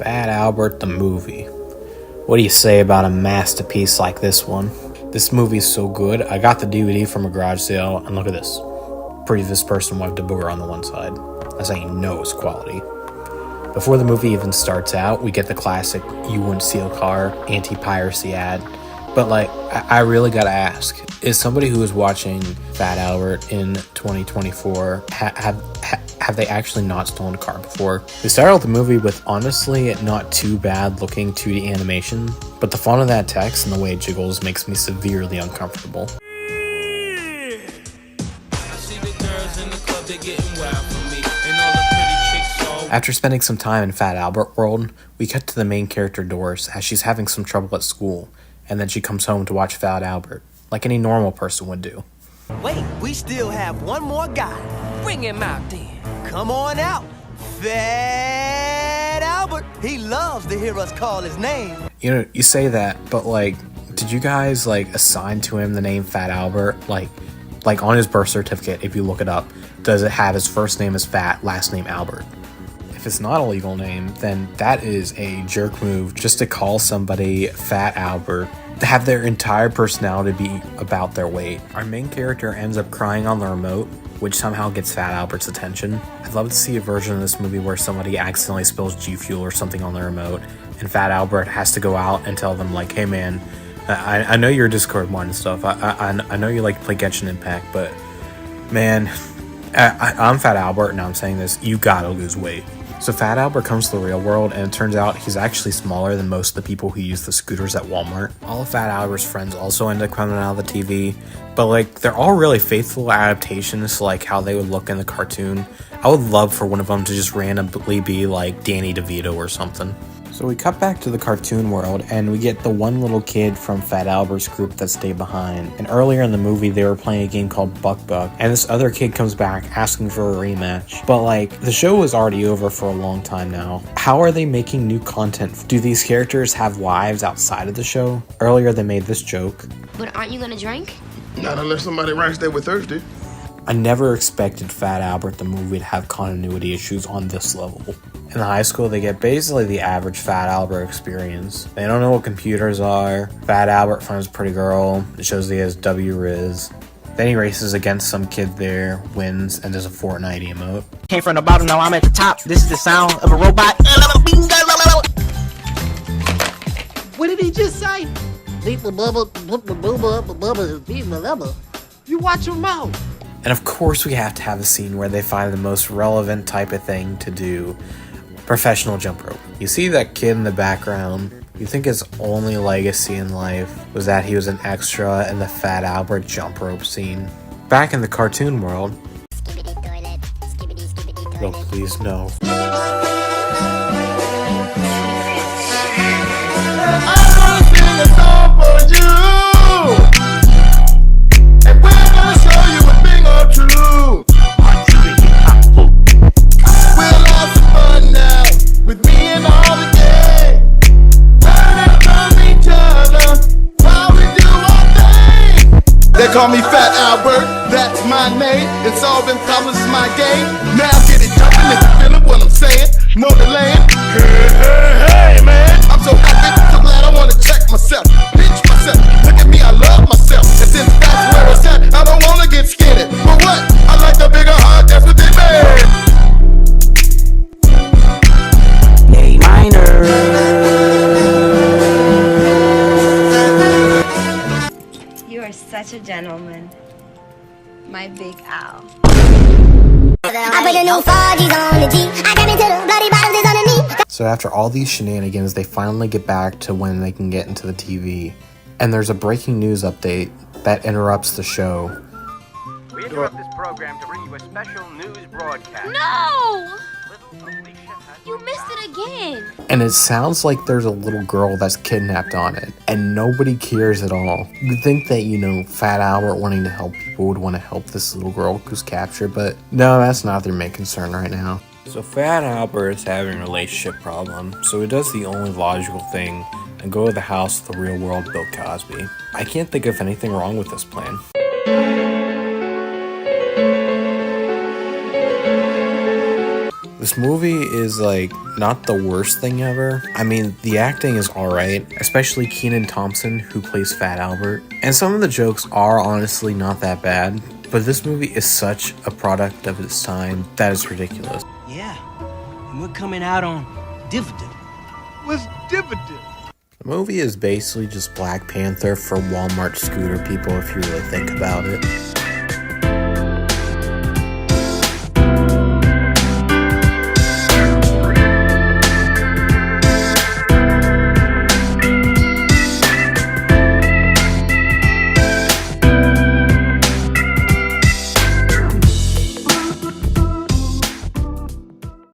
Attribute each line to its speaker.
Speaker 1: Fat Albert the movie. What do you say about a masterpiece like this one? This movie is so good, I got the DVD from a garage sale, and look at this. Previous person wiped a booger on the one side. That's how you know it's quality. Before the movie even starts out, we get the classic "you wouldn't steal a car" anti-piracy ad. But I really gotta ask, is somebody who is watching Fat Albert in 2024, have they actually not stolen a car before? We start out the movie with honestly not too bad looking 2D animation, but the font of that text and the way it jiggles makes me severely uncomfortable. After spending some time in Fat Albert world, we cut to the main character Doris as she's having some trouble at school, and then she comes home to watch Fat Albert, like any normal person would do.
Speaker 2: Wait, we still have one more guy. Bring him out then. Come on out, Fat Albert. He loves to hear us call his name.
Speaker 1: You know, you say that, but did you guys assign to him the name Fat Albert? Like on his birth certificate, if you look it up, does it have his first name as Fat, last name Albert? If it's not a legal name, then that is a jerk move just to call somebody Fat Albert, to have their entire personality be about their weight. Our main character ends up crying on the remote, which somehow gets Fat Albert's attention. I'd love to see a version of this movie where somebody accidentally spills G Fuel or something on the remote, and Fat Albert has to go out and tell them hey man, I know you're Discord one and stuff, I know you like to play Genshin Impact, but man, I'm Fat Albert and I'm saying this, you gotta lose weight. So Fat Albert comes to the real world, and it turns out he's actually smaller than most of the people who use the scooters at Walmart. All of Fat Albert's friends also end up coming out of the TV, but they're all really faithful adaptations to how they would look in the cartoon. I would love for one of them to just randomly be Danny DeVito or something. So we cut back to the cartoon world, and we get the one little kid from Fat Albert's group that stayed behind. And earlier in the movie, they were playing a game called Buck Buck, and this other kid comes back asking for a rematch. But the show was already over for a long time now. How are they making new content? Do these characters have lives outside of the show? Earlier they made this joke.
Speaker 3: But aren't you gonna drink?
Speaker 4: Not unless somebody writes that we're thirsty.
Speaker 1: I never expected Fat Albert the movie to have continuity issues on this level. In high school, they get basically the average Fat Albert experience. They don't know what computers are. Fat Albert finds a pretty girl. It shows he has W-Riz. Then he races against some kid there, wins, and does a Fortnite emote.
Speaker 5: Came from the bottom, now I'm at the top. This is the sound of a robot.
Speaker 6: What did he just say? You watch your mouth.
Speaker 1: And of course we have to have a scene where they find the most relevant type of thing to do. Professional jump rope. You see that kid in the background. You think his only legacy in life was that he was an extra in the Fat Albert jump rope scene. Back in the cartoon world. No, please, no.
Speaker 4: They call me Fat Albert, that's my name. And solving problems is my game. Now get it jumping if you feeling what I'm saying. No delaying. Hey, man. I'm so happy, so glad I wanna check myself. Pinch myself, look at me, I love myself. And since that's where it's at, I don't wanna get skinny. But what? I like the bigger heart, that's what they made.
Speaker 5: A minor.
Speaker 3: You are such a gentleman. My big owl.
Speaker 1: So after all these shenanigans, they finally get back to when they can get into the TV. And there's a breaking news update that interrupts the show.
Speaker 7: We interrupt this program to bring you a special news broadcast.
Speaker 3: No! You missed it again.
Speaker 1: And it sounds like there's a little girl that's kidnapped on it, and nobody cares at all. You'd think that, Fat Albert wanting to help people would want to help this little girl who's captured, but no, that's not their main concern right now. So Fat Albert is having a relationship problem, so he does the only logical thing and go to the house of the real world Bill Cosby. I can't think of anything wrong with this plan. The This movie is like not the worst thing ever. I mean, the acting is alright, especially Kenan Thompson, who plays Fat Albert. And some of the jokes are honestly not that bad, but this movie is such a product of its time that it's ridiculous.
Speaker 5: Yeah, and we're coming out on dividend.
Speaker 6: What's dividend?
Speaker 1: The movie is basically just Black Panther for Walmart scooter people if you really think about it.